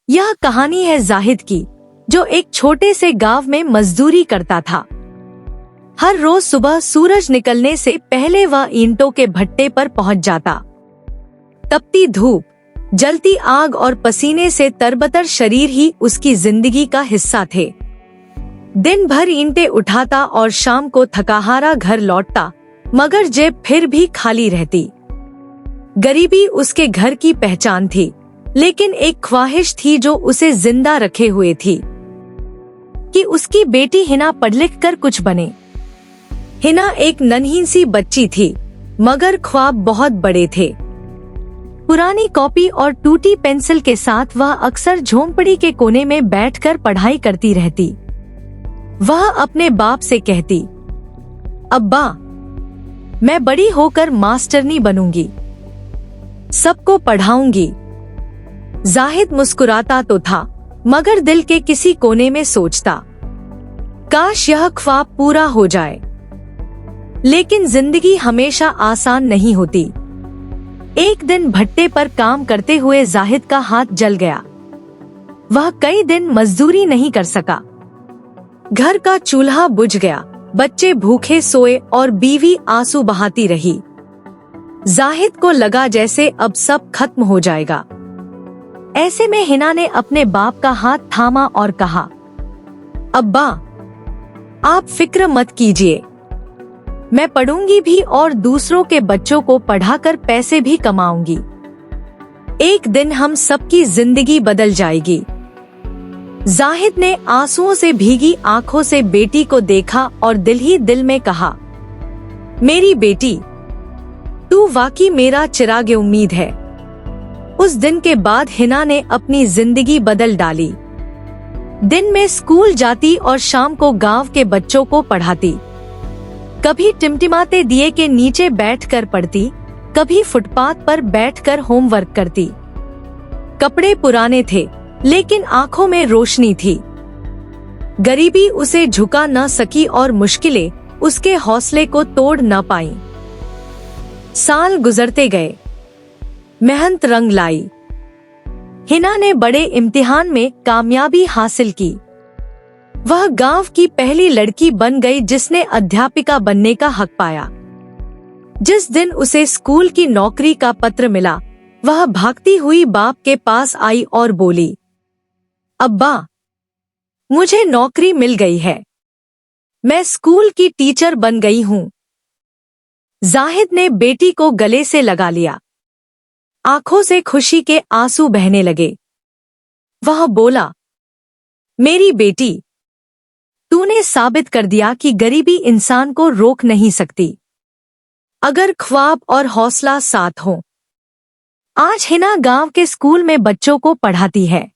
यह कहानी है जाहिद की, जो एक छोटे से गांव में मजदूरी करता था। हर रोज सुबह सूरज निकलने से पहले वह ईंटों के भट्टे पर पहुंच जाता। तपती धूप, जलती आग और पसीने से तरबतर शरीर ही उसकी जिंदगी का हिस्सा थे। दिन भर ईंटें उठाता और शाम को थकाहारा घर लौटता, मगर जेब फिर भी खाली रहती। गरीबी उसके घर की पहचान थी, लेकिन एक ख्वाहिश थी जो उसे जिंदा रखे हुए थी कि उसकी बेटी हिना पढ़ लिख कर कुछ बने। हिना एक नन्ही सी बच्ची थी, मगर ख्वाब बहुत बड़े थे। पुरानी कॉपी और टूटी पेंसिल के साथ वह अक्सर झोंपड़ी के कोने में बैठकर पढ़ाई करती रहती। वह अपने बाप से कहती, अब्बा, मैं बड़ी होकर मास्टरनी बनूंगी, सबको पढ़ाऊंगी। जाहिद मुस्कुराता तो था, मगर दिल के किसी कोने में सोचता, काश यह ख्वाब पूरा हो जाए। लेकिन जिंदगी हमेशा आसान नहीं होती। एक दिन भट्टे पर काम करते हुए जाहिद का हाथ जल गया। वह कई दिन मजदूरी नहीं कर सका। घर का चूल्हा बुझ गया, बच्चे भूखे सोए और बीवी आंसू बहाती रही। जाहिद को लगा जैसे अब सब खत्म हो जाएगा। ऐसे में हिना ने अपने बाप का हाथ थामा और कहा, अब्बा, आप फिक्र मत कीजिए, मैं पढ़ूंगी भी और दूसरों के बच्चों को पढ़ाकर पैसे भी कमाऊंगी। एक दिन हम सबकी जिंदगी बदल जाएगी। जाहिद ने आंसुओं से भीगी आंखों से बेटी को देखा और दिल ही दिल में कहा, मेरी बेटी, तू वाकई मेरा चिराग उम्मीद है। उस दिन के बाद हिना ने अपनी जिंदगी बदल डाली। दिन में स्कूल जाती और शाम को गांव के बच्चों को पढ़ाती। कभी टिमटिमाते दिए के नीचे बैठकर पढ़ती, कभी फुटपाथ पर बैठकर होमवर्क करती। कपड़े पुराने थे, लेकिन आंखों में रोशनी थी। गरीबी उसे झुका न सकी और मुश्किलें उसके हौसले को तोड़ न पाईं। साल गुजरते गए, मेहनत रंग लाई। हिना ने बड़े इम्तिहान में कामयाबी हासिल की। वह गांव की पहली लड़की बन गई जिसने अध्यापिका बनने का हक पाया। जिस दिन उसे स्कूल की नौकरी का पत्र मिला, वह भागती हुई बाप के पास आई और बोली, अब्बा, मुझे नौकरी मिल गई है, मैं स्कूल की टीचर बन गई हूँ। जाहिद ने बेटी को गले से लगा लिया। आंखों से खुशी के आंसू बहने लगे। वह बोला, मेरी बेटी, तूने साबित कर दिया कि गरीबी इंसान को रोक नहीं सकती, अगर ख्वाब और हौसला साथ हो। आज हिना गांव के स्कूल में बच्चों को पढ़ाती है।